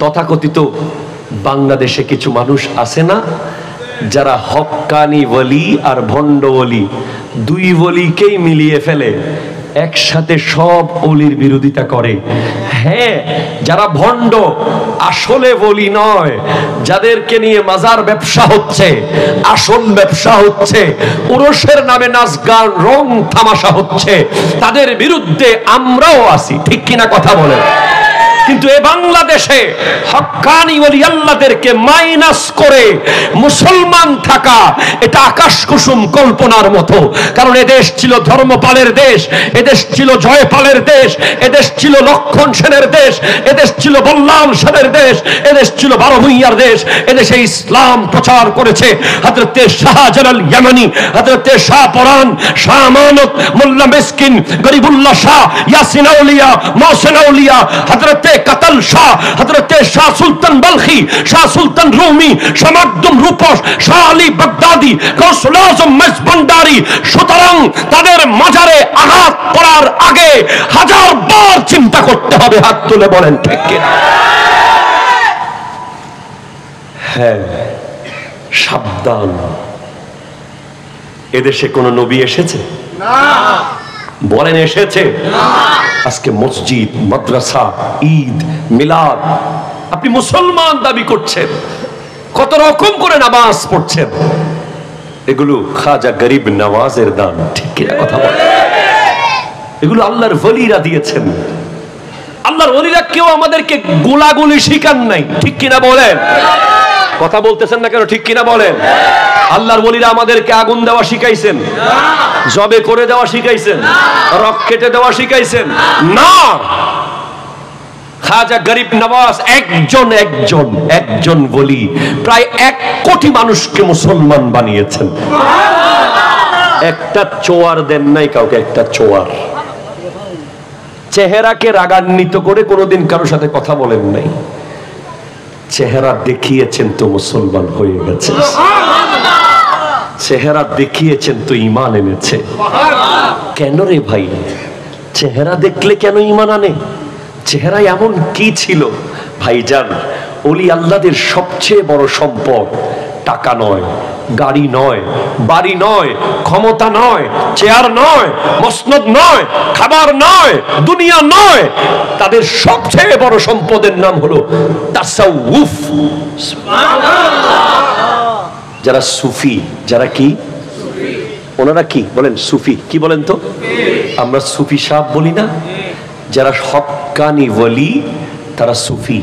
তথাকথিত বাংলাদেশে কিছু মানুষ আছে না যারা হক্কানি ওলি আর ভণ্ড ওলি দুই ওলিকেই মিলিয়ে ফেলে, একসাথে সব ওলির বিরোধিতা করে। হ্যাঁ, যারা ভণ্ড আসলে ওলি নয়, যাদেরকে নিয়ে মাজার ব্যবসা হচ্ছে, আসল ব্যবসা হচ্ছে, উরসের নামে নাচ গান রং তামাশা হচ্ছে, তাদের বিরুদ্ধে আমরাও আছি। ঠিক কিনা কথা বলেন? কিন্তু এ বাংলাদেশে হক্কানি ওলি আল্লাহদেরকে মাইনাস করে মুসলমান থাকা, এটা আকাশ কুসুম কল্পনার মতো। কারণ এদেশ ছিল ধর্মপালের দেশ, এদেশ ছিল জয়পালের দেশ, এদেশ ছিল লক্ষণ সেনের দেশ, এদেশ ছিল বল্লাল সেনের দেশ, এদেশ ছিল বারোভূঁইয়ার দেশ। এদেশে ইসলাম প্রচার করেছে হযরতে শাহজালাল ইয়ামানি, হযরতে শাহ পরান, শাহ আমানত, মোল্লা মিসকিন, গরিবুল্লাহ শাহ, ইয়াসিন আউলিয়া, মহসিন আউলিয়া, হযরতে কাতাল শাহ, হযরতে শাহ সুলতান বলখি, শাহ সুলতান রুমি, শাহ মাকদুম রূপস, শাহ আলী বাগদাদি, গৌসুল আজম মেজবান্ডারি। সুতরাং তাদের মাজারে আঘাত করার আগে হাজার বার চিন্তা করতে হবে। হাত তুলে বলেন ঠিক কিনা? হ্যাঁ, সাবধান। এদেশে কোন নবী এসেছে? না। বলেন এসেছে? না। আজকে মসজিদ, মাদ্রাসা, ঈদ, মিলাদ, আপনি মুসলমান দাবি করছেন, কত রকম করে নামাজ পড়ছেন, এগুলো খাজা গরিব নওয়াজের দান। ঠিক কিনা কথা বলেন? এগুলো আল্লাহর ওলিরা দিয়েছেন। আল্লাহর ওলিরা কেউ আমাদেরকে গোলাগুলি শিখান নাই। ঠিক কিনা বলেন? কথা বলতেছেন না কেন? ঠিক কিনা বলেন? আল্লাহর ওলিরা আমাদেরকে আগুন দেওয়া শিখাইছেন? জবে করে দেওয়া শিখাইছেন? রক কেটে দেওয়া শিখাইছেন? না। খাজা গরিব নওয়াজ একজন ওলি প্রায় 1 কোটি মানুষকে মুসলমান বানিয়েছেন। একটা চোয়ার দেন নাই কাউকে, একটা চোয়ার। চেহারাকে রাগান্বিত করে কোনোদিন কারোর সাথে কথা বলেন নাই, চেহারা দেখিয়েছেন তো মুসলমান হয়ে গেছে, চেহারা দেখিয়েছেন তো ঈমান এনেছে। কেন রে ভাই? চেহারা দেখলে কেন ঈমান আনে? চেহারা এমন কি ছিল? ভাইজান, ওলি আল্লাহদের সবচেয়ে বড় সম্পদ টাকা নয়, গাড়ি নয়, বাড়ি নয়, ক্ষমতা নয়, চেয়ার নয়, মসনদ নয়, খাবার নয়, দুনিয়া নয়। তাদের সবচেয়ে বড় সম্পদের নাম হলো তাসাউফ। যারা সুফি, যারা কি? ওনারা কি বলেন? সুফি। কি বলেন তো? আমরা সুফি সাহেব বলি না? যারা হক্কানি ওলি তারা সুফি।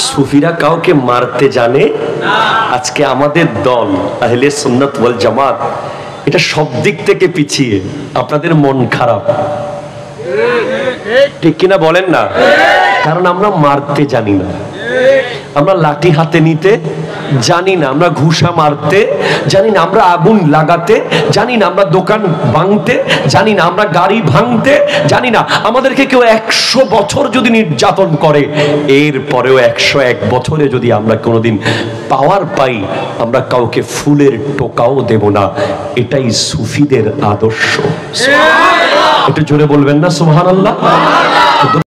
সুফিরা কাউকে মারতে জানে? আজকে আমাদের দল আহলে সুন্নাত ওয়াল জামাত এটা সব দিক থেকে পিছিয়ে। আপনাদের মন খারাপ, ঠিক কিনা বলেন না? কারণ আমরা মারতে জানি না, আমরা লাঠি হাতে নিতে জানি না, আমরা ঘুষা মারতে জানি না, আমরা আগুন লাগাতে জানি না, আমরা দোকান ভাঙতে জানি না, আমরা গাড়ি ভাঙতে জানি না। আমাদেরকে কেউ 100 বছর যদি নির্যাতন করে, এর পরেও 101 বছরে যদি আমরা কোনোদিন পাওয়ার পাই, আমরা কাউকে ফুলের টোকাও দেব না। এটাই সুফিদের আদর্শ। একটু জোরে বলবেন না সুবহানাল্লাহ?